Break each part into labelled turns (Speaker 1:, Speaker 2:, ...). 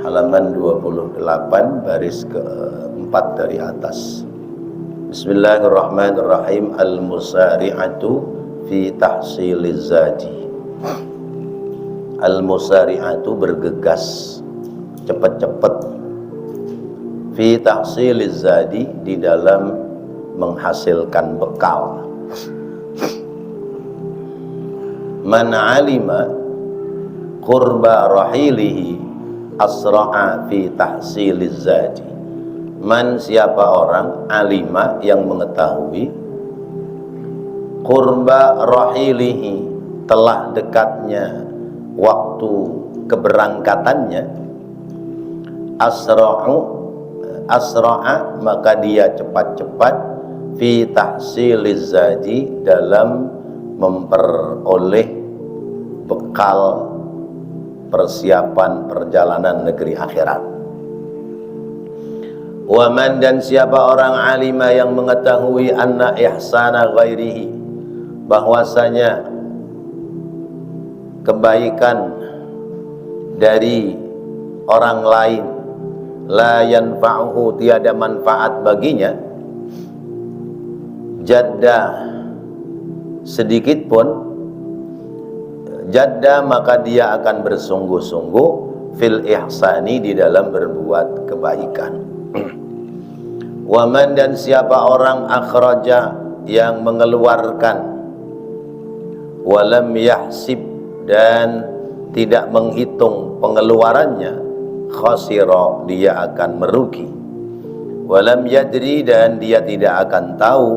Speaker 1: halaman 28 baris keempat dari atas. Bismillahirrahmanirrahim. Al-musari'atu fi tahsiliz zadi. Al-musari'atu bergegas, cepat-cepat, fi tahsiliz zadi, di dalam menghasilkan bekal. Man alima qurba rahilihi asra'a fi tahsiliz zadi. Man, siapa orang, alima, yang mengetahui, qurba rahilihi, telah dekatnya waktu keberangkatannya, asra'a, maka dia cepat-cepat, fi tahsiliz zadi, dalam memperoleh bekal persiapan perjalanan negeri akhirat. Waman, dan siapa orang alima yang mengetahui anna ihsana ghairihi, bahwasanya kebaikan dari orang lain, la yanfa'uhu, tiada manfaat baginya, jadda, sedikit pun, jadda, maka dia akan bersungguh-sungguh fil ihsani, di dalam berbuat kebaikan. Waman, dan siapa orang akhraja, yang mengeluarkan, walam yahsib, dan tidak menghitung pengeluarannya, khasira, dia akan merugi. Walam yadri, dan dia tidak akan tahu,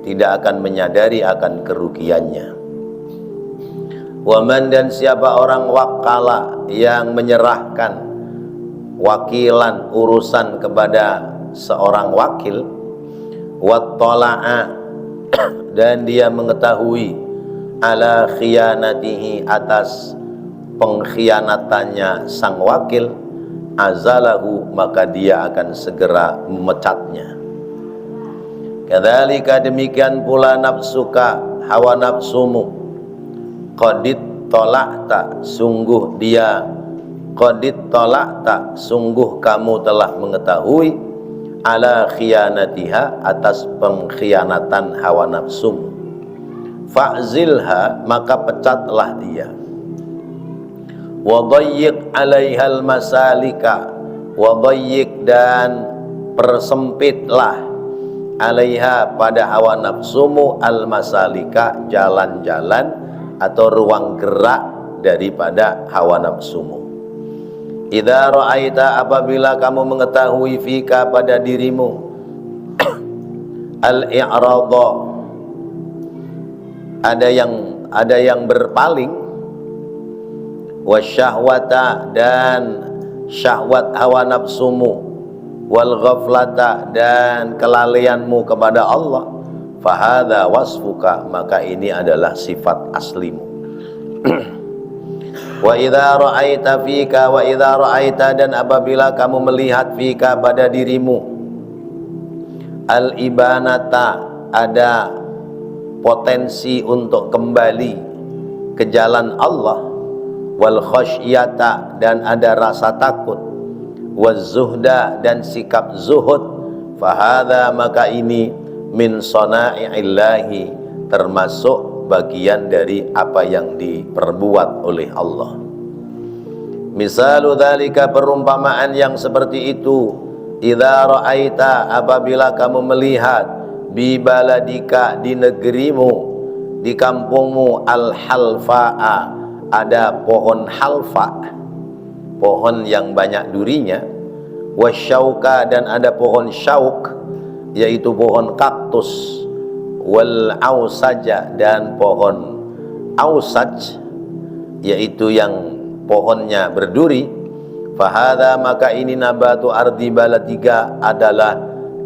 Speaker 1: tidak akan menyadari akan kerugiannya. Waman, dan siapa orang wakala, yang menyerahkan wakilan, urusan kepada seorang wakil, wattala'a, dan dia mengetahui, ala khiyanatihi, atas pengkhianatannya sang wakil, azalahu, maka dia akan segera memecatnya. Kadzalika, demikian pula nafsuka, hawa nafsumu, qadit tolakta, sungguh dia, qadit tolakta, sungguh kamu telah mengetahui, ala khiyanatiha, atas pengkhianatan hawa nafsumu, fa'zilha, maka pecatlah dia. Wadayyiq alaihal masalika, wadayyiq, dan persempitlah, alaiha, pada hawa nafsumu, al masalika, jalan-jalan atau ruang gerak daripada hawa nafsumu. Idza ra'aita, apabila kamu mengetahui, fika, pada dirimu, al-i'radha, ada yang berpaling, wasyahwata, dan syahwat hawa nafsumu, wal ghaflata, dan kelalaianmu kepada Allah, fahadha wasfuka, maka ini adalah sifat aslimu. Wa idza ra'aita fika, wa idza ra'aita, dan apabila kamu melihat, fika, pada dirimu, al ibanata, ada potensi untuk kembali ke jalan Allah, wal khasyata, dan ada rasa takut, waz zuhda, dan sikap zuhud, fahadha, maka ini min sana'illahi, termasuk bagian dari apa yang diperbuat oleh Allah. Misalu dzalika, perumpamaan yang seperti itu, idza ra'aita, apabila kamu melihat, bi baladika, di negerimu, di kampungmu, al halfa'a, ada pohon halfa, pohon yang banyak durinya, wasyauka, dan ada pohon syauk, yaitu pohon kaktus, wal ausaja, dan pohon ausaj, yaitu yang pohonnya berduri, fahadha, maka ini nabatu ardi baladika, adalah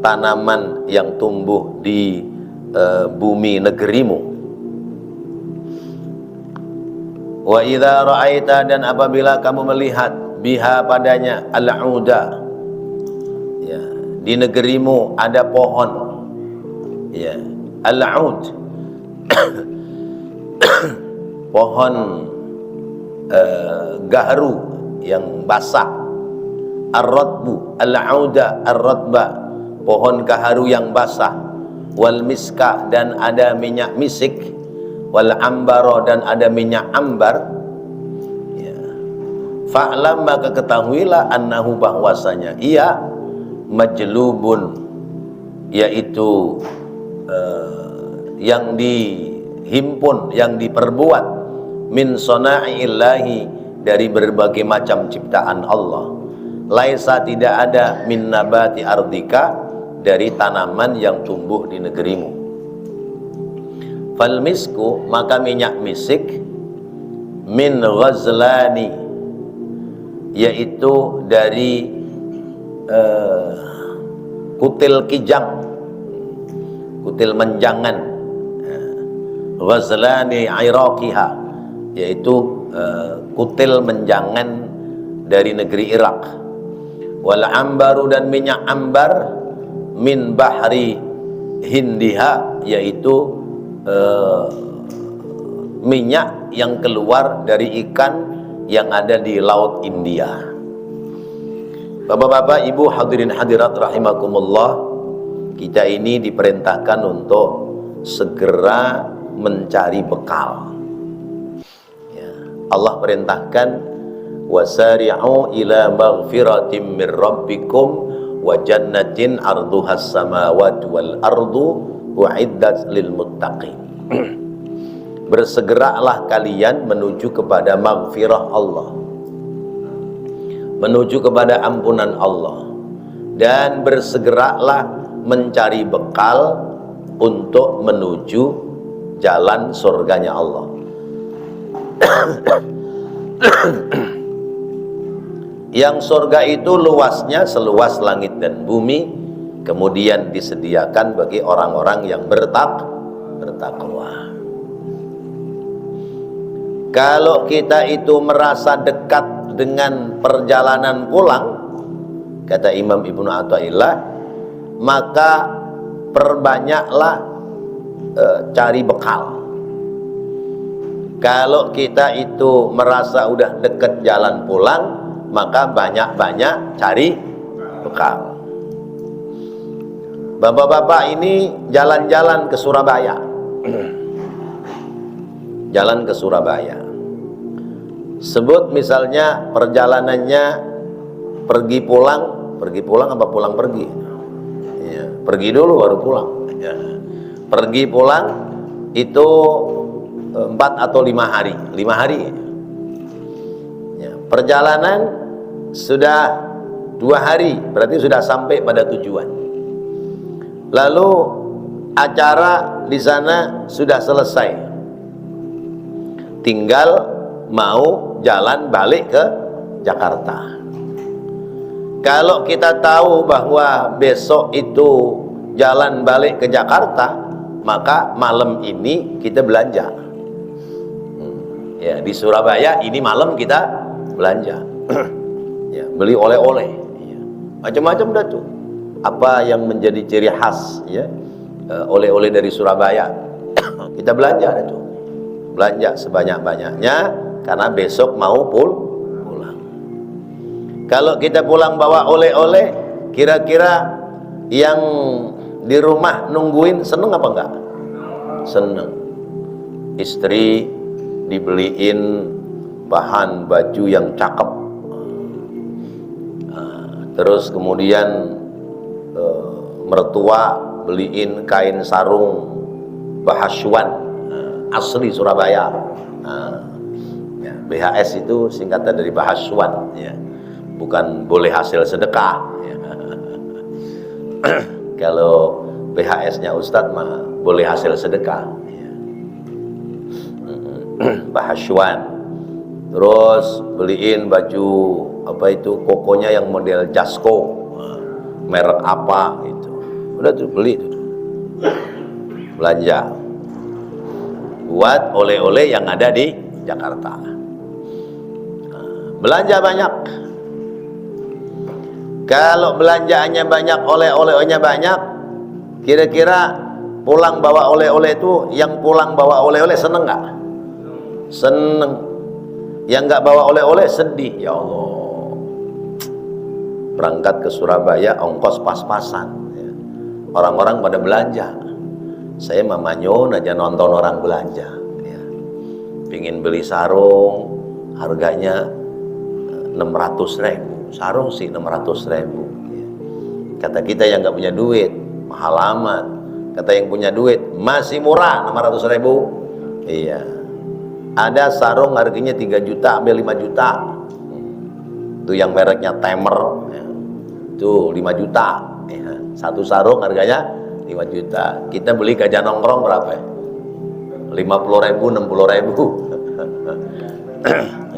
Speaker 1: tanaman yang tumbuh di bumi negerimu. Wa idza ra'aita, dan apabila kamu melihat, biha, padanya, al-uda, ya, di negerimu ada pohon, ya, al-ud, pohon gaharu yang basah, ar-ratbu, al-auda, ar-ratba, pohon kaharu yang basah, wal miska, dan ada minyak misik, wal ambaro, dan ada minyak ambar. Ya. Fa'lam, maka ketahuilah, annahu, bahwasanya ia majlubun, yaitu yang dihimpun, yang diperbuat, min sona'illahi, dari berbagai macam ciptaan Allah. Laisa, tidak ada, min nabati ardika, dari tanaman yang tumbuh di negerimu. Fal misku, maka minyak misik, min ghazlani, yaitu dari kutil kijang, kutil menjangan, ghazlani iraqiha, yaitu kutil menjangan dari negeri Irak. Wal ambaru, dan minyak ambar, min bahri hindiha, yaitu minyak yang keluar dari ikan yang ada di laut India. Bapak-bapak, ibu, hadirin hadirat rahimakumullah, kita ini diperintahkan untuk segera mencari bekal. Ya. Allah perintahkan, wasari'u ila maghfiratin min rabbikum wa jannatin arduhas samawati wal ardu uiddat lil muttaqin. Bersegeralah kalian menuju kepada maghfirah Allah, menuju kepada ampunan Allah, dan bersegeralah mencari bekal untuk menuju jalan surganya Allah. Yang surga itu luasnya seluas langit dan bumi, kemudian disediakan bagi orang-orang yang bertakwa. Kalau kita itu merasa dekat dengan perjalanan pulang, kata Imam Ibnu Athaillah, maka perbanyaklah cari bekal. Kalau kita itu merasa udah deket jalan pulang, maka banyak-banyak cari bekal. Bapak-bapak ini jalan-jalan ke Surabaya. Jalan ke Surabaya. Sebut misalnya perjalanannya pergi pulang apa pulang pergi? Ya, pergi dulu baru pulang. Ya. Pergi pulang itu 4 atau 5 hari. 5 hari. Ya. Perjalanan sudah 2 hari, berarti sudah sampai pada tujuan. Lalu acara di sana sudah selesai, tinggal mau jalan balik ke Jakarta. Kalau kita tahu bahwa besok itu jalan balik ke Jakarta, maka malam ini kita belanja. Ya, di Surabaya ini malam kita belanja. Ya, beli oleh-oleh. Ya. Macam-macam dah tuh. Apa yang menjadi ciri khas, ya, oleh-oleh dari Surabaya, kita belanja dah tuh. Belanja sebanyak-banyaknya, karena besok mau pulang. Kalau kita pulang bawa oleh-oleh, kira-kira yang di rumah nungguin seneng apa enggak? Seneng. Istri dibeliin bahan baju yang cakep, terus kemudian mertua beliin kain sarung Bahaswan asli Surabaya. Ya, BHS itu singkatan dari Bahaswan, ya. Bukan boleh hasil sedekah, ya. Kalau BHS-nya Ustadz mah boleh hasil sedekah, ya. Bahaswan. Terus beliin baju apa itu kokonya yang model Jasko, merek apa itu, udah tuh beli tuh, belanja buat oleh-oleh yang ada di Jakarta. Belanja banyak. Kalau belanjaannya banyak, oleh-olehnya banyak, kira-kira pulang bawa oleh-oleh itu, yang pulang bawa oleh-oleh seneng nggak? Seneng. Yang nggak bawa oleh-oleh sedih. Ya Allah, berangkat ke Surabaya ongkos pas-pasan, ya. Orang-orang pada belanja, saya mamanyun aja nonton orang belanja, ya. Pingin beli sarung, harganya 600.000, sarung sih 600.000, ya. Kata kita yang nggak punya duit, mahal amat. Kata yang punya duit, masih murah 600.000. Iya, ada sarung harganya 3 juta sampai 5 juta. Itu yang mereknya Temer, ya. Itu 5 juta, ya. Satu sarung harganya 5 juta. Kita beli gajah nongkrong berapa ya? 50.000, 60.000.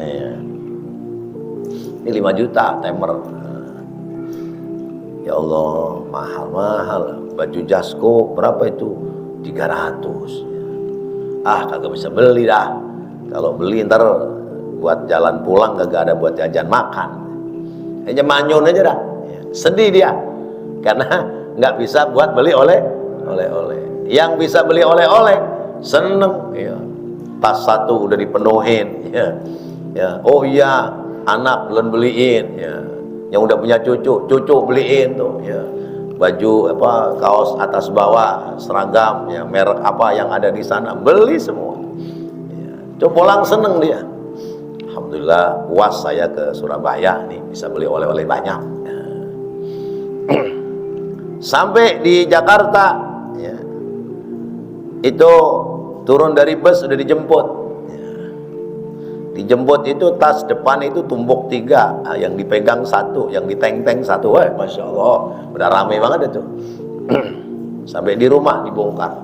Speaker 1: Iya. Ini 5 juta Temer. Ya Allah, mahal-mahal. Baju Jasko berapa itu? 300. Ah, kagak bisa beli dah. Kalau beli ntar buat jalan pulang kagak ada buat jajan makan. Hanya manyun aja dah. Sedih dia karena nggak bisa buat beli oleh-oleh. Yang bisa beli oleh-oleh seneng, ya. Tas satu udah dipenuhin, ya. Ya. Oh iya, anak belum beliin, ya. Yang udah punya cucu beliin tuh, ya. Baju apa, kaos atas bawah seragam, ya, merek apa yang ada di sana beli semua, ya. Coba pulang seneng dia. Alhamdulillah puas saya ke Surabaya nih, bisa beli oleh-oleh banyak, ya. Sampai di Jakarta, ya, itu turun dari bus udah dijemput, ya. Dijemput itu tas depan itu tumpuk 3, yang dipegang 1, yang diteng-teng 1. Wah, Masya Allah, udah rame banget itu. Sampai di rumah dibongkar.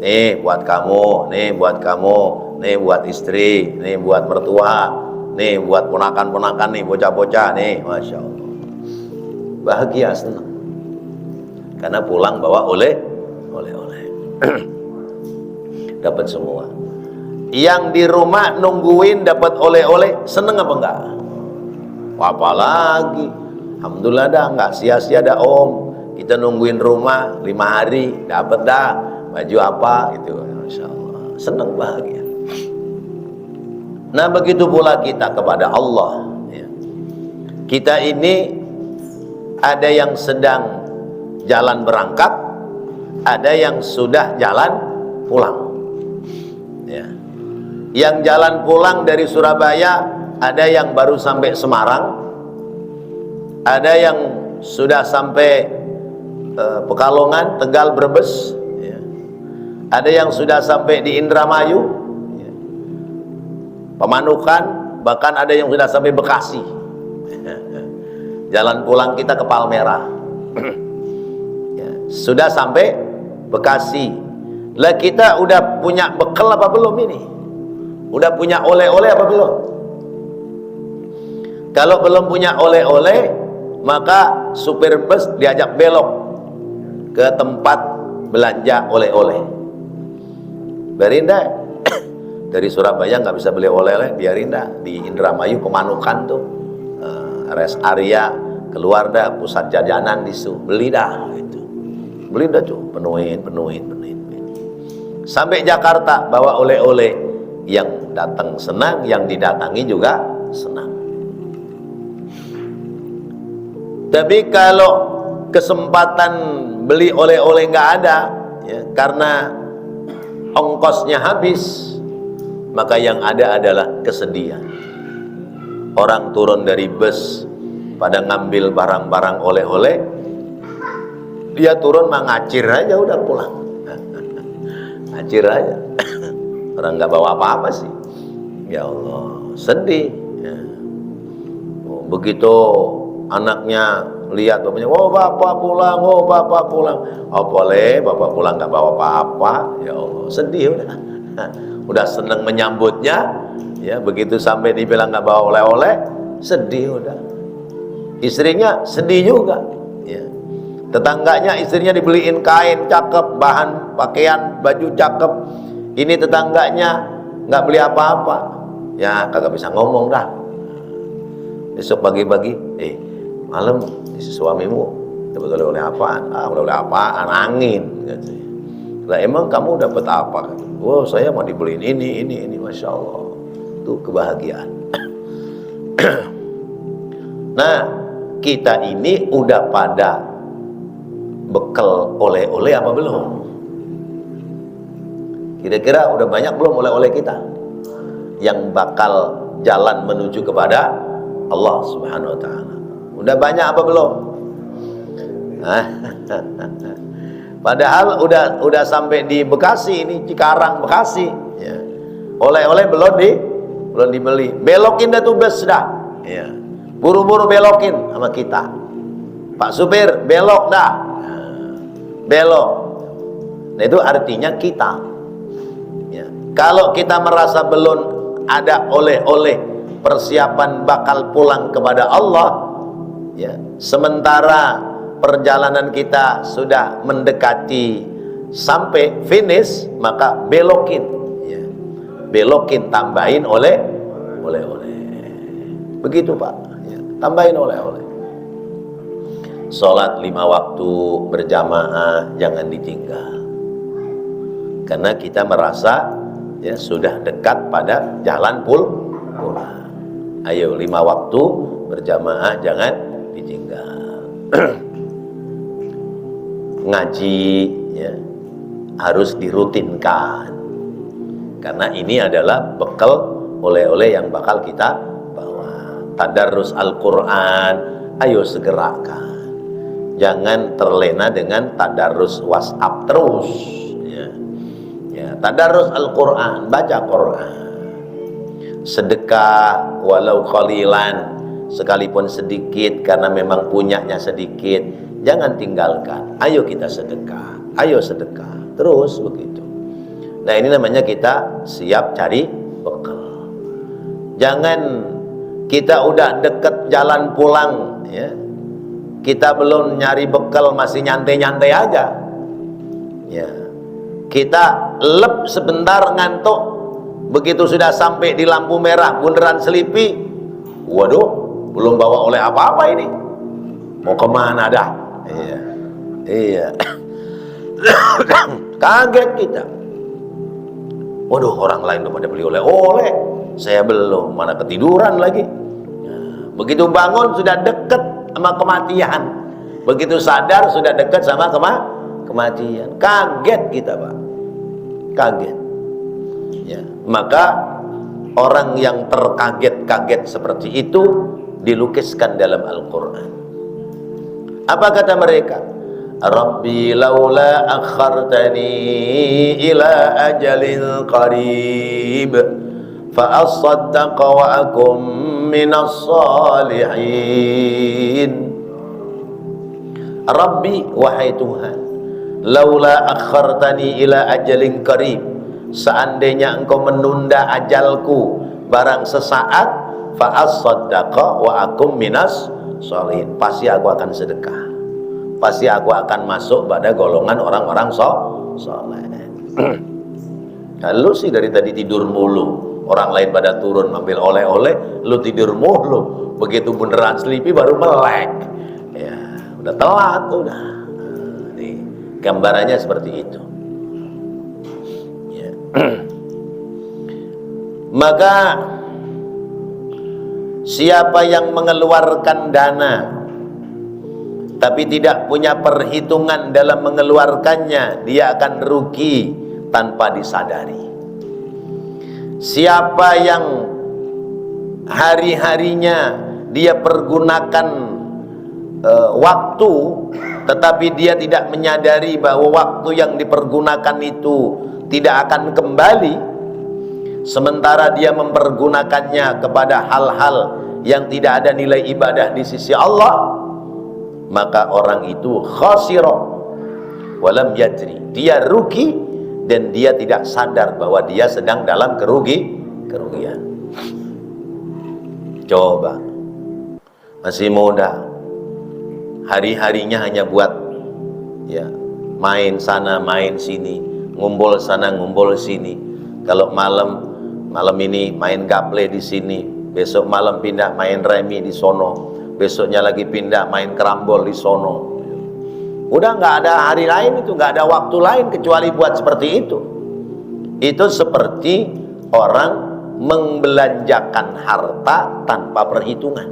Speaker 1: Nih buat kamu, nih buat kamu, nih buat istri, nih buat mertua, nih buat ponakan-ponakan, nih bocah-bocah, nih, Masya Allah. Bahagia, senang. Karena pulang bawa oleh-oleh. Dapat semua. Yang di rumah nungguin dapat oleh-oleh, seneng apa enggak? Apalagi alhamdulillah dah, enggak sia-sia dah Om. Kita nungguin rumah 5 hari dapat dah baju apa gitu. Masya Allah, seneng, bahagia. Nah begitu pula kita kepada Allah, ya. Kita ini ada yang sedang jalan berangkat, ada yang sudah jalan pulang, ya. Yang jalan pulang dari Surabaya, ada yang baru sampai Semarang, ada yang sudah sampai Pekalongan, Tegal, Brebes, ya. Ada yang sudah sampai di Indramayu, ya. Pemanukan, bahkan ada yang sudah sampai Bekasi. Jalan pulang kita ke Palmerah. Ya, sudah sampai Bekasi. Lah kita udah punya bekal apa belum ini? Udah punya oleh-oleh apa belum? Kalau belum punya oleh-oleh, maka supir bus diajak belok ke tempat belanja oleh-oleh. Biarin dah. Dari Surabaya nggak bisa beli oleh-oleh, biarin dah. Di Indramayu Pemanukan tuh, rest area, keluar dah pusat jajanan di situ, beli dah gitu. Beli dah tuh, penuhin. Sampai Jakarta bawa oleh-oleh, yang datang senang, yang didatangi juga senang. Tapi kalau kesempatan beli oleh-oleh nggak ada, ya, karena ongkosnya habis, maka yang ada adalah kesedihan. Orang turun dari bus pada ngambil barang-barang oleh-oleh, dia turun ngacir aja udah pulang. Ngacir aja. Orang nggak bawa apa-apa sih. Ya Allah, sedih, ya. Oh, begitu anaknya lihat bapaknya, oh bapak pulang, oh bapak pulang. Oh boleh, bapak pulang nggak bawa apa-apa. Ya Allah, sedih udah. Udah seneng menyambutnya, ya. Begitu sampai dibilang nggak bawa oleh-oleh, sedih udah. Istrinya sedih juga, ya. Tetangganya istrinya dibeliin kain cakep, bahan pakaian, baju cakep. Ini tetangganya nggak beli apa-apa, ya kagak bisa ngomong dah. Besok pagi-pagi, malam suamimu dapat oleh-oleh apaan? Oleh-oleh apaan? Angin, katanya. Lah emang kamu dapat apa? Oh saya mau dibeliin ini, Masya Allah. Itu kebahagiaan. Nah kita ini udah pada bekal oleh-oleh apa belum? Kira-kira udah banyak belum oleh-oleh kita yang bakal jalan menuju kepada Allah Subhanahu wa taala? Udah banyak apa belum? Padahal udah sampai di Bekasi ini, Cikarang, Bekasi ya. Oleh-oleh belum dibeli. Belokin dah tuh bus dah ya. Buru-buru belokin sama kita. Pak supir, belok dah. Belok. Nah, itu artinya kita ya. Kalau kita merasa belum ada oleh-oleh persiapan bakal pulang kepada Allah ya, sementara perjalanan kita sudah mendekati sampai finish, maka belokin ya. Belokin, tambahin oleh-oleh. Begitu Pak ya, tambahin oleh-oleh. Sholat 5 waktu berjamaah jangan ditinggal, karena kita merasa ya sudah dekat pada jalan pulang. Ayo 5 waktu berjamaah jangan ditinggal. Ngaji ya harus dirutinkan, karena ini adalah bekal oleh-oleh yang bakal kita bawa. Tadarrus Al-Quran, ayo segerakan. Jangan terlena dengan tadarrus WhatsApp terus ya. Ya, tadarrus Al-Quran, baca Quran. Sedekah walau qalilan, sekalipun sedikit, karena memang punyanya sedikit, jangan tinggalkan. Ayo kita sedekah, ayo sedekah terus begitu. Nah, ini namanya kita siap cari bekal. Jangan kita udah deket jalan pulang ya, kita belum nyari bekal, masih nyantai-nyantai aja ya. Kita lep sebentar ngantuk, begitu sudah sampai di lampu merah bundaran Selipi, waduh, belum bawa oleh apa-apa ini, mau kemana dah? Iya. Kaget kita. Waduh, orang lain udah pada beli oleh-oleh, saya belum, mana ketiduran lagi. Nah, begitu bangun sudah deket sama kematian, begitu sadar sudah deket sama kematian. Kaget kita Pak, kaget. Ya, maka orang yang terkaget-kaget seperti itu dilukiskan dalam Al-Quran. Apa kata mereka? Rabbi laula akhartani ila ajalin qarib fa asaddaqa wa akum minas salihin. Rabbi, wahai Tuhan, laula akhartani ila ajalin qarib, seandainya engkau menunda ajalku barang sesaat, fa asaddaqa wa akum minas sholihin, pasti aku akan sedekah, pasti aku akan masuk pada golongan orang-orang soleh. Lu sih dari tadi tidur mulu, orang lain pada turun ambil oleh-oleh, lu tidur mulu, begitu beneran Selipi baru melek ya, udah telat udah. Nih gambarannya seperti itu ya. Maka siapa yang mengeluarkan dana tapi tidak punya perhitungan dalam mengeluarkannya, dia akan rugi tanpa disadari. Siapa yang hari-harinya dia pergunakan waktu, tetapi dia tidak menyadari bahwa waktu yang dipergunakan itu tidak akan kembali, sementara dia mempergunakannya kepada hal-hal yang tidak ada nilai ibadah di sisi Allah, maka orang itu khasira walam yadri, dia rugi dan dia tidak sadar bahwa dia sedang dalam kerugian. Coba masih muda, hari-harinya hanya buat ya main sana main sini, ngumpul sana ngumpul sini. Kalau malam ini main gaple di sini, besok malam pindah main remi di sono, besoknya lagi pindah main kerambol di sono. Udah nggak ada hari lain, itu nggak ada waktu lain kecuali buat seperti itu. Itu seperti orang membelanjakan harta tanpa perhitungan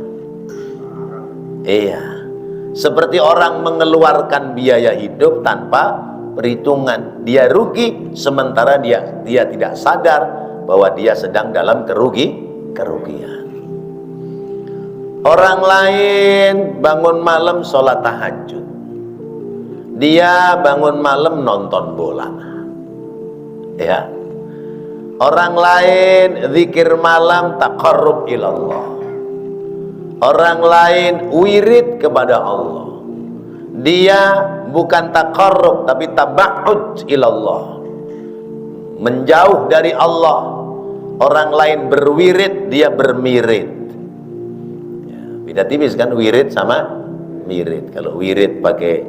Speaker 1: Iya. Seperti orang mengeluarkan biaya hidup tanpa perhitungan. Dia rugi sementara dia tidak sadar bahwa dia sedang dalam kerugian. Orang lain bangun malam sholat tahajud. Dia bangun malam nonton bola. Ya. Orang lain zikir malam taqarrub ilallah. Orang lain wirid kepada Allah. Dia bukan taqarrub tapi taba'ud ilallah, menjauh dari Allah. Orang lain berwirid, dia bermirid. Ya, beda tipis kan wirid sama mirid. Kalau wirid pakai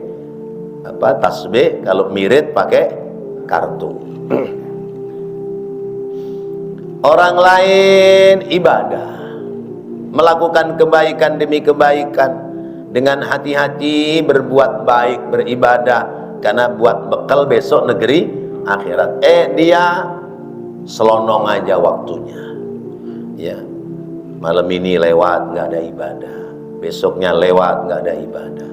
Speaker 1: tasbih, kalau mirid pakai kartu. Orang lain ibadah, melakukan kebaikan demi kebaikan, dengan hati-hati berbuat baik, beribadah, karena buat bekal besok negeri akhirat. Dia selonong aja waktunya. Ya, malam ini lewat nggak ada ibadah, besoknya lewat nggak ada ibadah.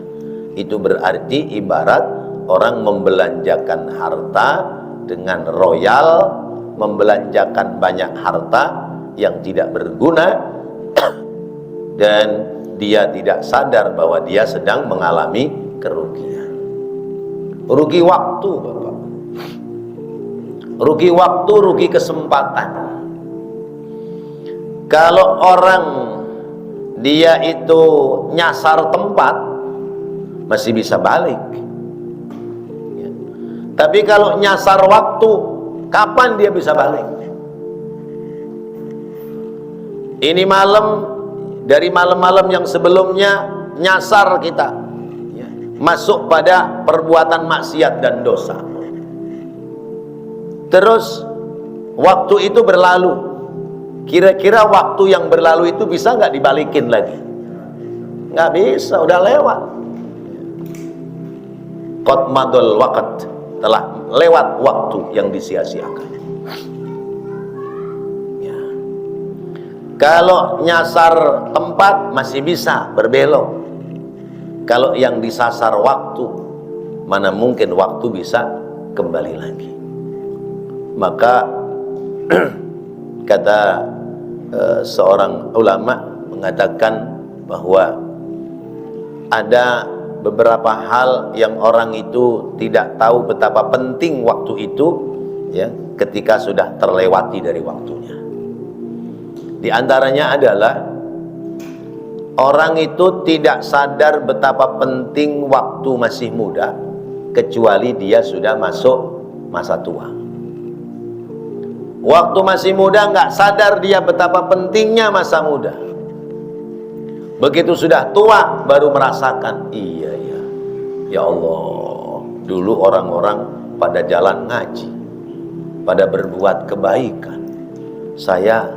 Speaker 1: Itu berarti ibarat orang membelanjakan harta dengan royal, membelanjakan banyak harta yang tidak berguna, dan dia tidak sadar bahwa dia sedang mengalami kerugian. Rugi waktu, Bapak. Rugi waktu, rugi kesempatan. Kalau orang dia itu nyasar tempat, masih bisa balik. Ya. Tapi kalau nyasar waktu, kapan dia bisa balik? Ini malam, dari malam-malam yang sebelumnya nyasar kita, ya, masuk pada perbuatan maksiat dan dosa. Terus waktu itu berlalu. Kira-kira waktu yang berlalu itu bisa nggak dibalikin lagi? Nggak bisa, udah lewat. Qad madal waqt, telah lewat waktu yang disia-siakan. Ya. Kalau nyasar tempat masih bisa berbelok. Kalau yang disasar waktu, mana mungkin waktu bisa kembali lagi. Maka kata seorang ulama mengatakan bahwa ada beberapa hal yang orang itu tidak tahu betapa penting waktu itu, ya, ketika sudah terlewati dari waktunya. Di antaranya adalah orang itu tidak sadar betapa penting waktu masih muda kecuali dia sudah masuk masa tua. Waktu masih muda nggak sadar dia betapa pentingnya masa muda. Begitu sudah tua baru merasakan, iya ya, ya Allah, dulu orang-orang pada jalan ngaji, pada berbuat kebaikan. Saya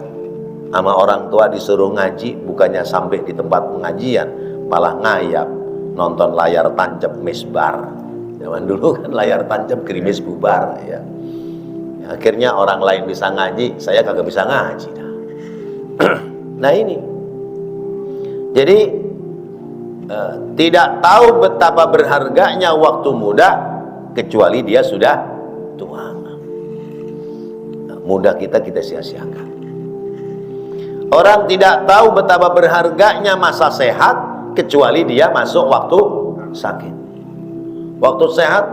Speaker 1: sama orang tua disuruh ngaji, bukannya sampai di tempat pengajian, malah ngayap nonton layar tancap misbar. Zaman dulu kan layar tancap gerimis bubar, ya. Akhirnya orang lain bisa ngaji, saya kagak bisa ngaji. Nah ini, jadi tidak tahu betapa berharganya waktu muda kecuali dia sudah tua. Muda kita sia-siakan. Orang tidak tahu betapa berharganya masa sehat kecuali dia masuk waktu sakit. Waktu sehat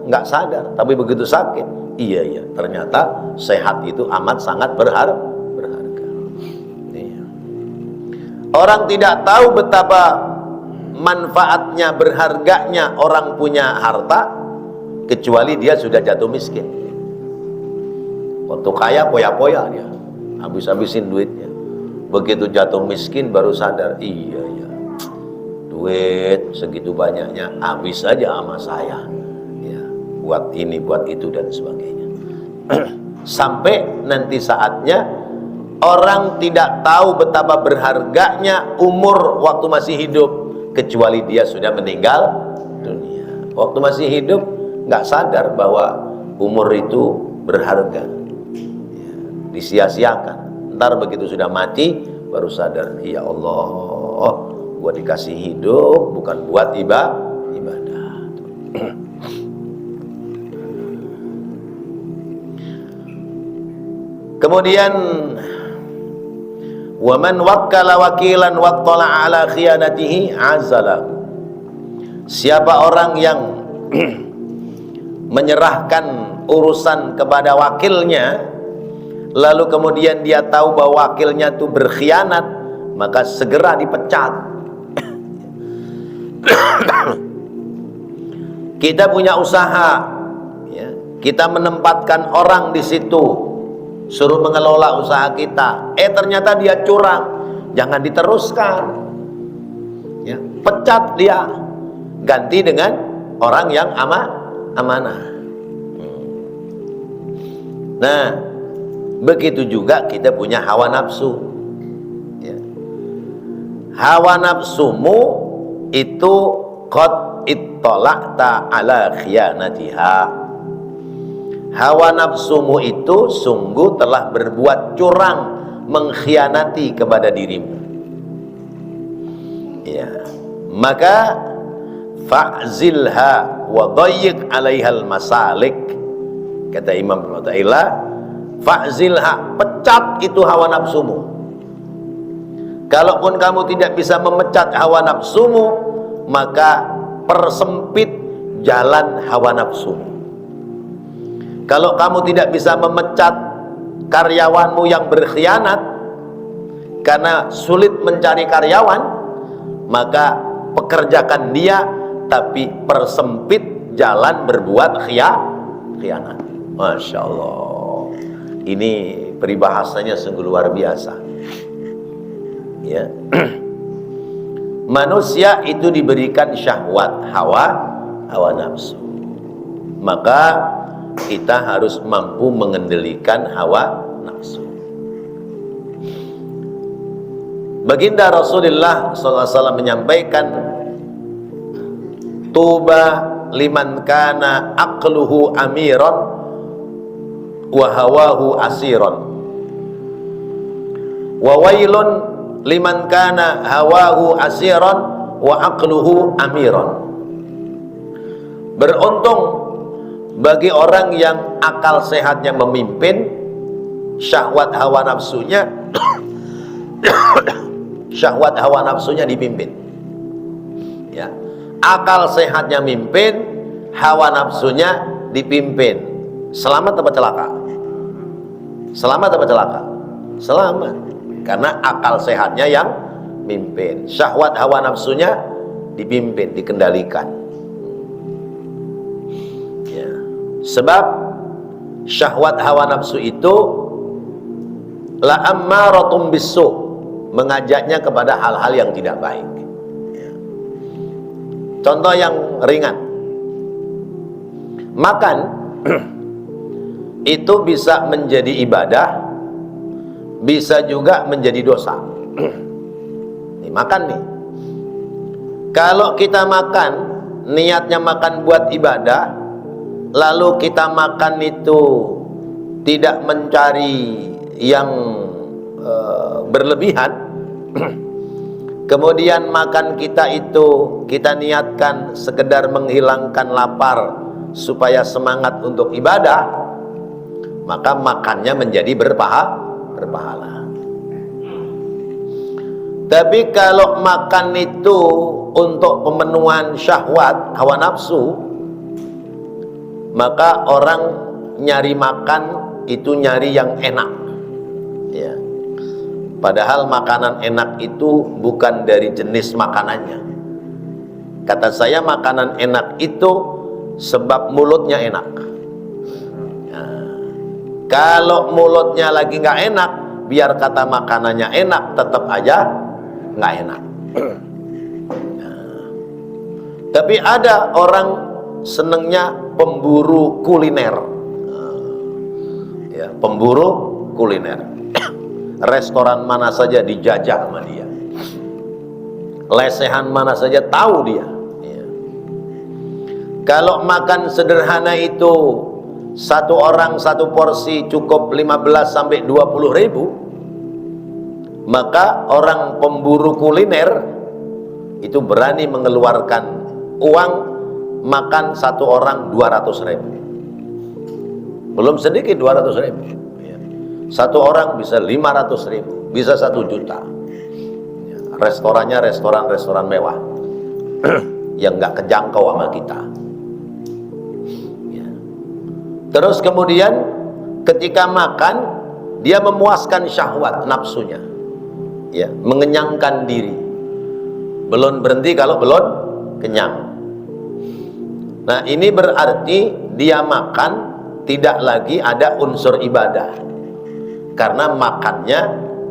Speaker 1: nggak sadar, tapi begitu sakit, iya ternyata sehat itu amat sangat berharga. Iya. Orang tidak tahu betapa manfaatnya, berharganya orang punya harta kecuali dia sudah jatuh miskin. Waktu kaya poya-poya dia, habis-habisin duitnya. Begitu jatuh miskin baru sadar, iya duit segitu banyaknya habis saja sama saya, ya, buat ini buat itu dan sebagainya. Sampai nanti saatnya orang tidak tahu betapa berharganya umur waktu masih hidup kecuali dia sudah meninggal dunia. Waktu masih hidup nggak sadar bahwa umur itu berharga, ya, disia-siakan. Ntar begitu sudah mati baru sadar, ya Allah, buat dikasih hidup, bukan buat ibadah. Kemudian wa man wakkala wakilan wattala ala khiyanatihi azalahu. Siapa orang yang menyerahkan urusan kepada wakilnya, lalu kemudian dia tahu bahwa wakilnya itu berkhianat, maka segera dipecat. Kita punya usaha, ya, kita menempatkan orang di situ, suruh mengelola usaha kita. Ternyata dia curang, jangan diteruskan, ya, pecat dia, ganti dengan orang yang amanah. Nah, begitu juga kita punya hawa nafsu, ya. Hawa nafsumu itu qad ittola'ta ala khiyanatiha. Hawa nafsumu itu sungguh telah berbuat curang, mengkhianati kepada dirimu, ya. Maka fa'zilha wa dayyiq 'alaihal masalik. Kata Imam Ibnu Athaillah, fa'zilha, pecat itu hawa nafsumu. Kalaupun kamu tidak bisa memecat hawa nafsumu, maka persempit jalan hawa nafsumu. Kalau kamu tidak bisa memecat karyawanmu yang berkhianat karena sulit mencari karyawan, maka pekerjakan dia, tapi persempit jalan berbuat khianat. Masya Allah, ini peribahasanya sungguh luar biasa, ya. Manusia itu diberikan syahwat, hawa nafsu, maka kita harus mampu mengendalikan hawa nafsu. Baginda Rasulullah SAW menyampaikan, tuba liman kana aqluhu amiran wa hawahu asiran, wa wailun liman kana hawahu asiran wa aqluhu amiran. Beruntung bagi orang yang akal sehatnya memimpin, syahwat hawa nafsunya syahwat hawa nafsunya dipimpin, ya. Akal sehatnya mimpin, hawa nafsunya dipimpin. Selamat apa celaka? Selamat apa celaka? Selamat, karena akal sehatnya yang mimpin, syahwat hawa nafsunya dipimpin, dikendalikan, ya. Sebab syahwat hawa nafsu itu la ammaratum bisu, mengajaknya kepada hal-hal yang tidak baik, ya. Contoh yang ringan, makan itu bisa menjadi ibadah, bisa juga menjadi dosa. Nih, makan nih, kalau kita makan niatnya makan buat ibadah, lalu kita makan itu tidak mencari yang berlebihan, kemudian makan kita itu kita niatkan sekedar menghilangkan lapar supaya semangat untuk ibadah, maka makannya menjadi berpahala. Tapi kalau makan itu untuk pemenuhan syahwat hawa nafsu, maka orang nyari makan itu nyari yang enak, ya. Padahal makanan enak itu bukan dari jenis makanannya. Kata saya, makanan enak itu sebab mulutnya enak. Nah, kalau mulutnya lagi nggak enak, biar kata makanannya enak, tetap aja nggak enak. Nah, tapi ada orang senengnya pemburu kuliner, ya, pemburu kuliner. Restoran mana saja dijajah sama dia, lesehan mana saja tahu dia, ya. Kalau makan sederhana itu satu orang satu porsi cukup 15 sampai 20 ribu, maka orang pemburu kuliner itu berani mengeluarkan uang makan satu orang 200.000. Belum sedikit 200.000. Satu orang bisa 500.000, bisa 1 juta. Restorannya restoran mewah yang nggak kejangkau sama kita. Terus kemudian ketika makan dia memuaskan syahwat nafsunya, mengenyangkan diri. Belum berhenti kalau belum kenyang. Nah, ini berarti dia makan tidak lagi ada unsur ibadah, karena makannya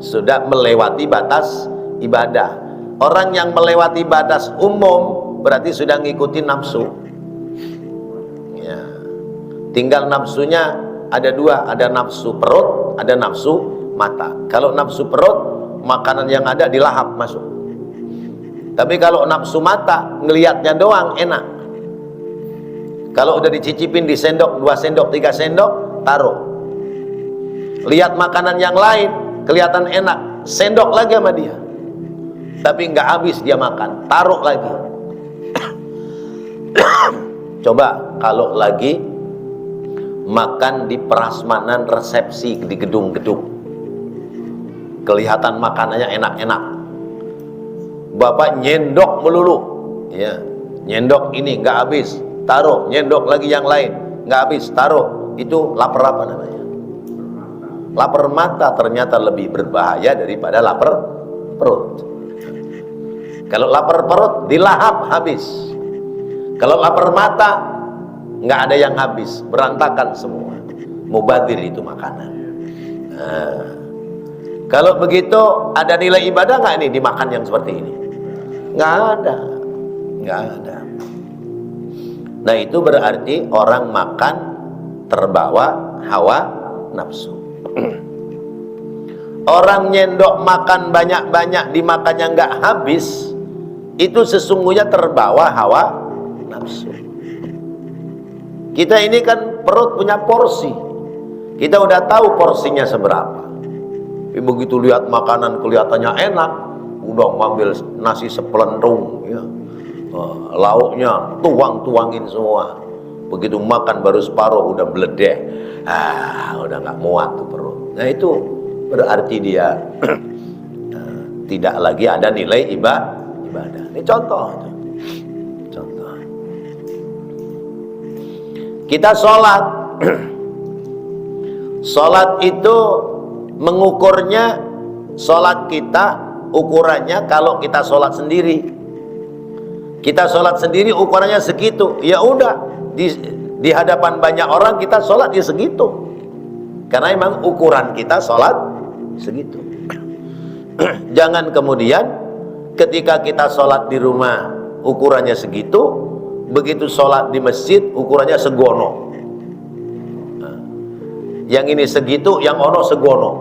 Speaker 1: sudah melewati batas ibadah. Orang yang melewati batas umum berarti sudah ngikutin nafsu. Ya. Tinggal nafsunya ada 2, ada nafsu perut, ada nafsu mata. Kalau nafsu perut, makanan yang ada dilahap masuk. Tapi kalau nafsu mata, ngelihatnya doang enak. Kalau udah dicicipin di sendok, 2 sendok, 3 sendok, taruh. Lihat makanan yang lain, kelihatan enak, sendok lagi sama dia. Tapi nggak habis dia makan, taruh lagi. Coba kalau lagi makan di prasmanan resepsi di gedung-gedung, kelihatan makanannya enak-enak, bapak nyendok melulu, nyendok ini nggak habis, taruh, nyendok lagi yang lain, nggak habis, taruh. Itu lapar apa namanya? Lapar mata ternyata lebih berbahaya daripada lapar perut. Kalau lapar perut dilahap habis. Kalau lapar mata nggak ada yang habis, berantakan semua. Mubadir itu makanan. Nah, kalau begitu ada nilai ibadah nggak ini dimakan yang seperti ini? Nggak ada, nggak ada. Nah, itu berarti orang makan terbawa hawa nafsu. Orang nyendok makan banyak-banyak dimakannya nggak habis, itu sesungguhnya terbawa hawa nafsu. Kita ini kan perut punya porsi, kita udah tahu porsinya seberapa. Tapi begitu lihat makanan kelihatannya enak, udah ngambil nasi sepelentung, lauknya tuang-tuangin semua. Begitu makan baru separuh udah meledeh, udah nggak muat tuh perut. Nah, itu berarti dia tidak lagi ada nilai ibadah. Ini contoh. Kita sholat. Sholat itu mengukurnya, sholat kita ukurannya kalau kita sholat sendiri. Kita sholat sendiri ukurannya segitu. Ya udah, di hadapan banyak orang kita sholat ya segitu. Karena memang ukuran kita sholat segitu. Jangan kemudian ketika kita sholat di rumah ukurannya segitu, begitu sholat di masjid ukurannya segono. Yang ini segitu, yang ono segono.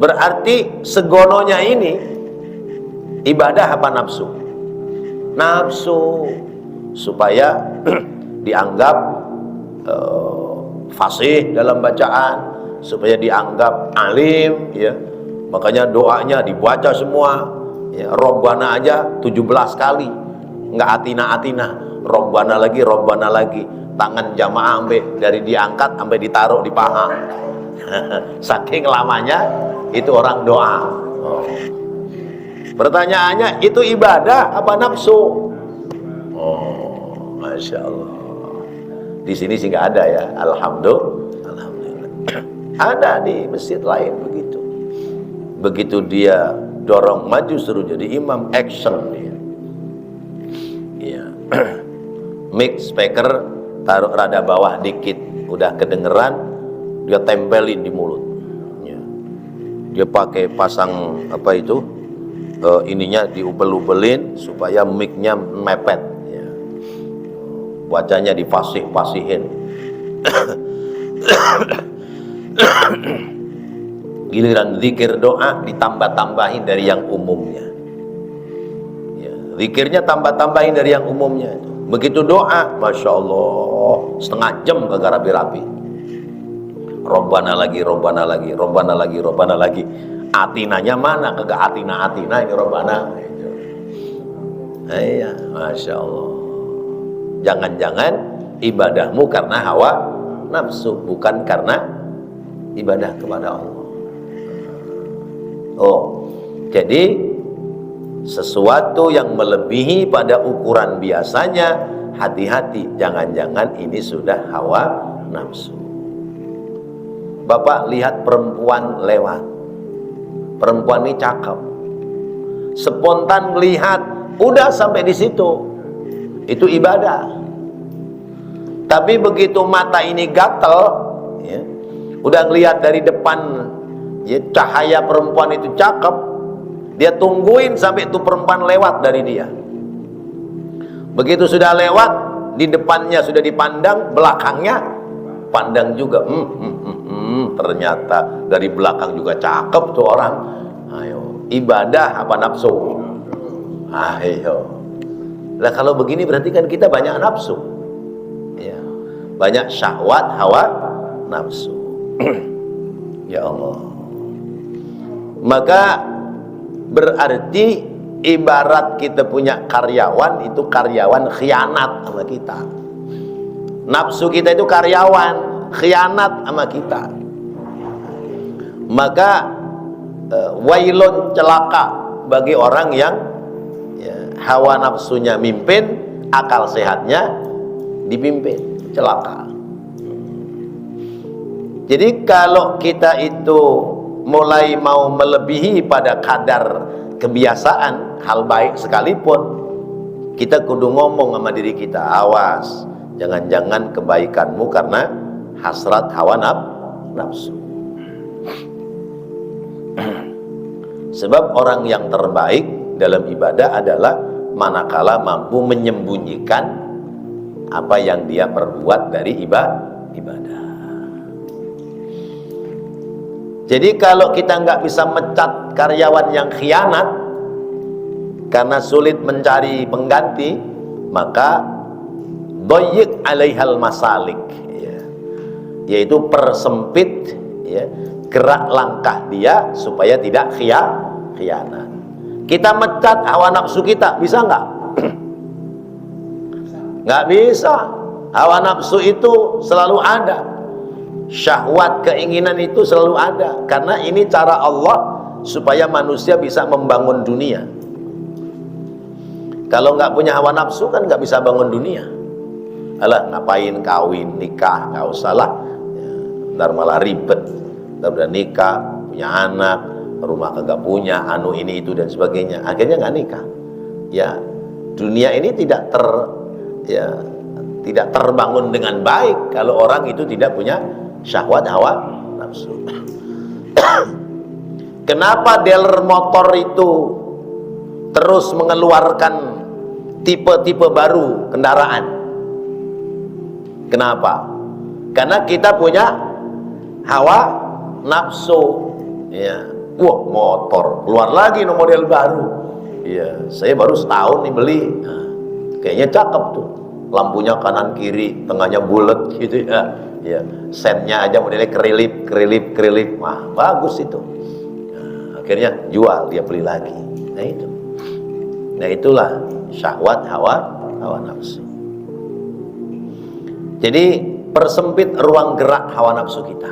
Speaker 1: Berarti segononya ini ibadah apa nafsu? Nafsu, supaya dianggap fasih dalam bacaan, supaya dianggap alim, makanya doanya dibaca semua, Robbana aja 17 kali, nggak atina, Robbana lagi, tangan jamaah dari diangkat sampai ditaruh di paha. Saking lamanya itu orang doa. Pertanyaannya, itu ibadah apa nafsu? Masya Allah. Di sini sih nggak ada ya, alhamdulillah. Ada di masjid lain begitu. Begitu dia dorong maju suruh jadi imam, action dia. Mic speaker taruh rada bawah dikit, udah kedengeran, dia tempelin di mulut. Dia pakai pasang apa itu, ininya diubel-ubelin supaya mic-nya mepet. Wajahnya difasih-fasihin. Giliran zikir doa ditambah-tambahin dari yang umumnya. Zikirnya tambah-tambahin dari yang umumnya. Begitu doa, Masya Allah, setengah jam kagak rapi-rapi. Robbana lagi. Atinanya mana? Kagak atina ini Robbana. Iya, Masya Allah. Jangan-jangan ibadahmu karena hawa nafsu, bukan karena ibadah kepada Allah. Oh, jadi sesuatu yang melebihi pada ukuran biasanya, hati-hati, jangan-jangan ini sudah hawa nafsu. Bapak lihat perempuan lewat, perempuan ini cakep, spontan melihat, udah sampai di situ, itu ibadah. Tapi begitu mata ini gatel, ya, udah ngelihat dari depan, ya, cahaya perempuan itu cakep, dia tungguin sampai itu perempuan lewat dari dia. Begitu sudah lewat, di depannya sudah dipandang, belakangnya pandang juga. Ternyata dari belakang juga cakep tuh orang. Ayo, ibadah apa nafsu? Ayo. Lah kalau begini berarti kan kita banyak nafsu. Ya. Banyak syahwat, hawa nafsu. Ya Allah. Maka berarti ibarat kita punya karyawan, itu karyawan khianat sama kita. Nafsu kita itu karyawan khianat sama kita. Maka wailun, celaka bagi orang yang, ya, hawa nafsunya mimpin, akal sehatnya dipimpin, celaka. Jadi kalau kita itu mulai mau melebihi pada kadar kebiasaan hal baik sekalipun, kita kudu ngomong sama diri kita, awas, jangan-jangan kebaikanmu karena hasrat hawa nafsu. Sebab orang yang terbaik dalam ibadah adalah manakala mampu menyembunyikan apa yang dia perbuat dari ibadah. Jadi kalau kita nggak bisa mecat karyawan yang khianat karena sulit mencari pengganti, maka doyik alaihal masalik, ya, yaitu persempit, ya, gerak langkah dia supaya tidak khianat. Kita mecat hawa nafsu kita, bisa nggak? Nggak bisa. Hawa nafsu itu selalu ada, syahwat, keinginan itu selalu ada, karena ini cara Allah supaya manusia bisa membangun dunia. Kalau nggak punya hawa nafsu kan nggak bisa bangun dunia. Alah, ngapain kawin, nikah, nggak usah lah, ya, ntar malah ribet. Ntar udah nikah, punya anak, rumah kagak punya, anu ini itu dan sebagainya, akhirnya nggak nikah. Ya, dunia ini tidak terbangun dengan baik kalau orang itu tidak punya syahwat hawa nafsu. Kenapa dealer motor itu terus mengeluarkan tipe-tipe baru kendaraan? Kenapa? Karena kita punya hawa nafsu. Ya, wah, motor keluar lagi model baru. Ya, saya baru setahun nih beli. Nah, kayaknya cakep tuh. Lampunya kanan kiri, tengahnya bulat gitu ya. Ya, sennya aja modelnya kerilip. Wah, bagus itu. Nah, akhirnya jual, dia beli lagi. Nah itu. Nah itulah syahwat hawa nafsu. Jadi persempit ruang gerak hawa nafsu kita.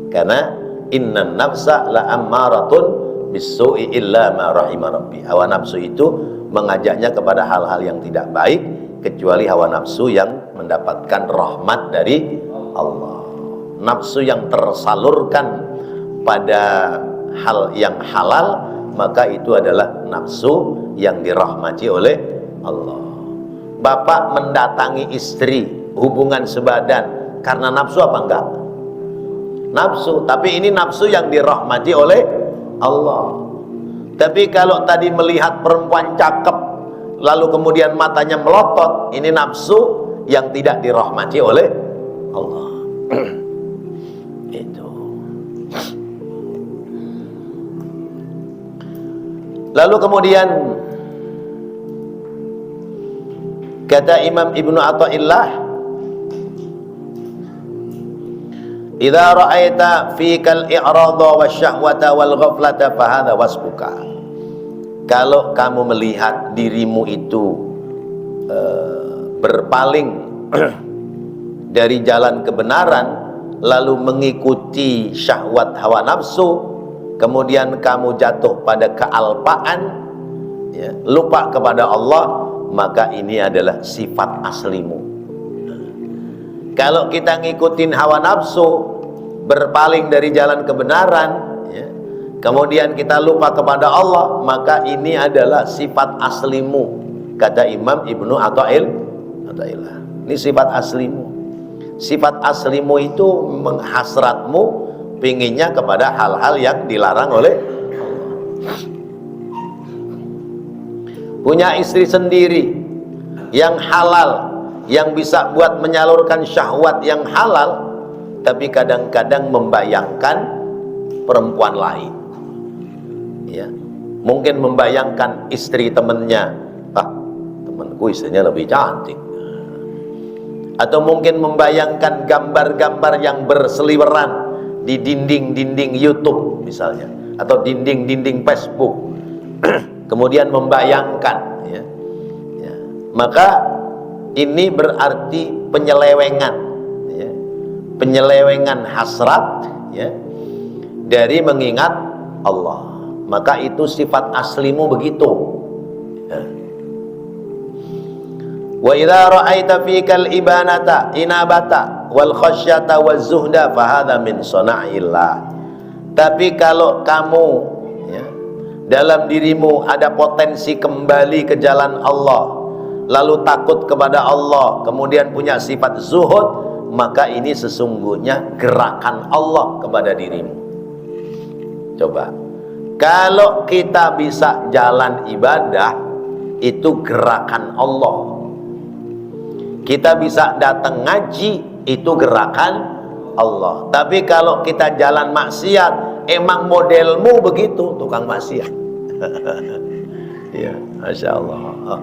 Speaker 1: Karena innan nafsa la ammaratun bis-su'i illa ma rahima rabbi. Hawa nafsu itu mengajaknya kepada hal-hal yang tidak baik, kecuali hawa nafsu yang mendapatkan rahmat dari Allah. Nafsu yang tersalurkan pada hal yang halal, maka itu adalah nafsu yang dirahmati oleh Allah. Bapak mendatangi istri, hubungan sebadan karena nafsu apa enggak? Nafsu, tapi ini nafsu yang dirahmati oleh Allah. Tapi kalau tadi melihat perempuan cakep lalu kemudian matanya melotot, ini nafsu yang tidak dirahmati oleh Allah. Itu. Lalu kemudian kata Imam Ibnu Athaillah, idza ra'aita fikal i'rada wasyahwata wal ghaflata fa hadza wasbuka. kalau kamu melihat dirimu itu berpaling dari jalan kebenaran, lalu mengikuti syahwat hawa nafsu, kemudian kamu jatuh pada kealpaan, ya, lupa kepada Allah, maka ini adalah sifat aslimu. Kalau kita ngikutin hawa nafsu, berpaling dari jalan kebenaran, ya, kemudian kita lupa kepada Allah, maka ini adalah sifat aslimu, kata Imam Ibnu Athaillah. Ini sifat aslimu. Sifat aslimu itu menghasratmu, pinginnya kepada hal-hal yang dilarang oleh Allah. Punya istri sendiri yang halal, yang bisa buat menyalurkan syahwat yang halal, tapi kadang-kadang membayangkan perempuan lain, ya, mungkin membayangkan istri temennya, temanku istrinya lebih cantik, atau mungkin membayangkan gambar-gambar yang berseliweran di dinding-dinding YouTube misalnya, atau dinding-dinding Facebook. Kemudian membayangkan, ya, ya, maka ini berarti penyelewengan, ya, penyelewengan hasrat, ya, dari mengingat Allah. Maka itu sifat aslimu begitu, ya. Wa idza ra'aita fikal inabata wal khasyata waz zuhda fa hadza min sana'illah. Tapi kalau kamu, ya, dalam dirimu ada potensi kembali ke jalan Allah, lalu takut kepada Allah, kemudian punya sifat zuhud, maka ini sesungguhnya gerakan Allah kepada dirimu. Coba, kalau kita bisa jalan ibadah, itu gerakan Allah. Kita bisa datang ngaji, itu gerakan Allah. Tapi kalau kita jalan maksiat, emang modelmu begitu, tukang maksiat. Ya, Masya Allah.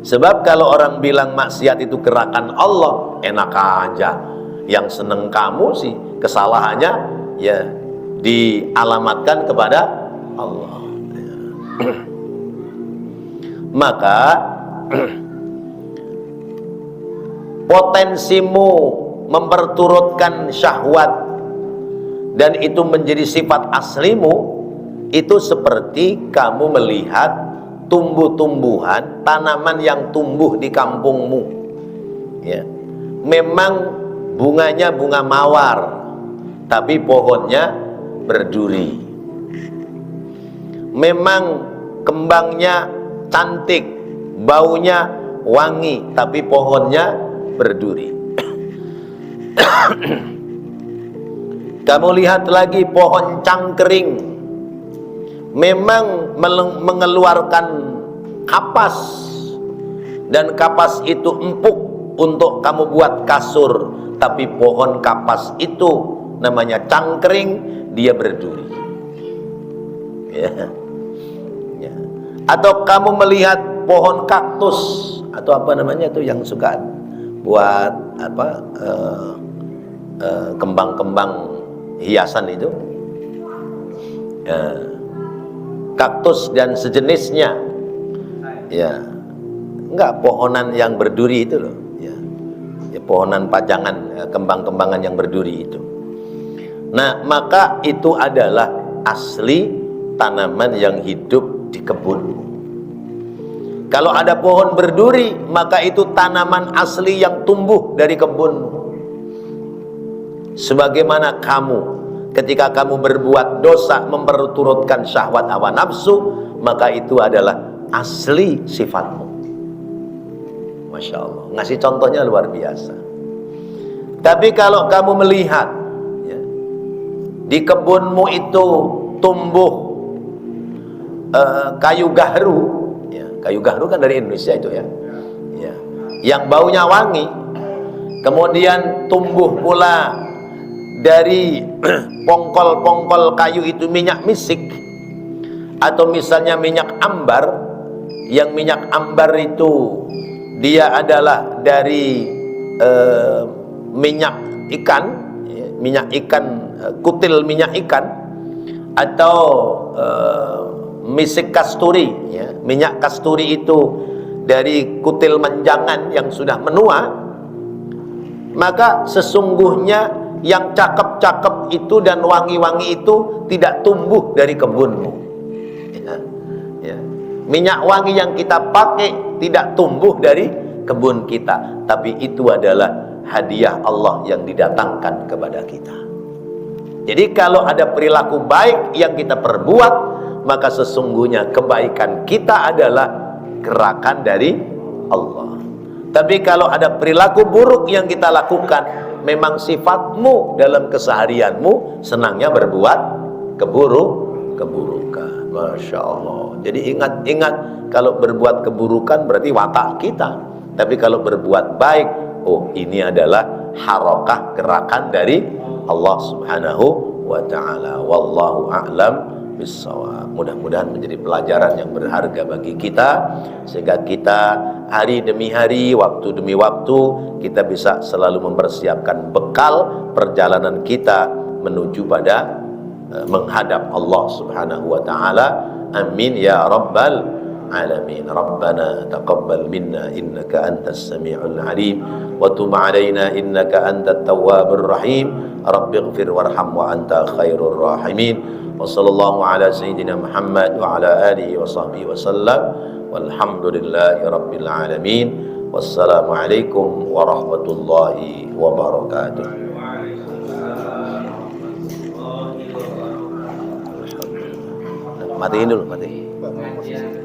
Speaker 1: Sebab kalau orang bilang maksiat itu gerakan Allah, enak aja. Yang seneng kamu sih, kesalahannya ya dialamatkan kepada Allah. Maka potensimu memperturutkan syahwat dan itu menjadi sifat aslimu, itu seperti kamu melihat tumbuh-tumbuhan, tanaman yang tumbuh di kampungmu, ya. Memang bunganya bunga mawar, tapi pohonnya berduri. Memang kembangnya cantik, baunya wangi, tapi pohonnya berduri. Kamu lihat lagi pohon cangkering, memang mengeluarkan kapas, dan kapas itu empuk untuk kamu buat kasur, tapi pohon kapas itu namanya cangkering, dia berduri, ya. Ya. Atau kamu melihat pohon kaktus, atau apa namanya tuh yang suka buat apa, kembang-kembang hiasan itu, kaktus dan sejenisnya, ya, enggak pohonan yang berduri itu loh, ya, ya, pohonan pajangan, kembang-kembangan yang berduri itu. Nah, maka itu adalah asli tanaman yang hidup di kebun. Kalau ada pohon berduri, maka itu tanaman asli yang tumbuh dari kebunmu. Sebagaimana kamu, ketika kamu berbuat dosa memperturutkan syahwat hawa nafsu, maka itu adalah asli sifatmu. Masya Allah, ngasih contohnya luar biasa. Tapi kalau kamu melihat, ya, di kebunmu itu tumbuh kayu gahru, ya, kayu gahru kan dari Indonesia itu, ya, ya, yang baunya wangi. Kemudian tumbuh pula dari pongkol-pongkol kayu itu minyak misik, atau misalnya minyak ambar, yang minyak ambar itu dia adalah dari minyak ikan, ya, minyak ikan, kutil minyak ikan, atau misik kasturi, ya, minyak kasturi itu dari kutil menjangan yang sudah menua, maka sesungguhnya yang cakep-cakep itu dan wangi-wangi itu tidak tumbuh dari kebunmu. Ya, ya. Minyak wangi yang kita pakai tidak tumbuh dari kebun kita, tapi itu adalah hadiah Allah yang didatangkan kepada kita. Jadi kalau ada perilaku baik yang kita perbuat, maka sesungguhnya kebaikan kita adalah gerakan dari Allah. Tapi kalau ada perilaku buruk yang kita lakukan, memang sifatmu dalam keseharianmu senangnya berbuat keburukan. Masya Allah. Jadi ingat-ingat, kalau berbuat keburukan berarti watak kita. Tapi kalau berbuat baik, oh ini adalah harakah gerakan dari Allah Subhanahu wa ta'ala. Wallahu a'lam bissawab. Mudah-mudahan menjadi pelajaran yang berharga bagi kita, sehingga kita hari demi hari, waktu demi waktu, kita bisa selalu mempersiapkan bekal perjalanan kita menuju pada menghadap Allah Subhanahu wa ta'ala. Amin ya rabbal alamin. Rabbana taqabbal minna innaka antas sami'ul alim wa tub alaina innaka antat tawwabur rahim. Rabbighfir warham wa anta khairur rahimin. Wa sallallahu ala sayyidina Muhammad wa ala alihi wa sahbihi wa sallam. Walhamdulillahi rabbil alamin. Wassalamu alaikum warahmatullahi wabarakatuh. Matiin dulu, matiin.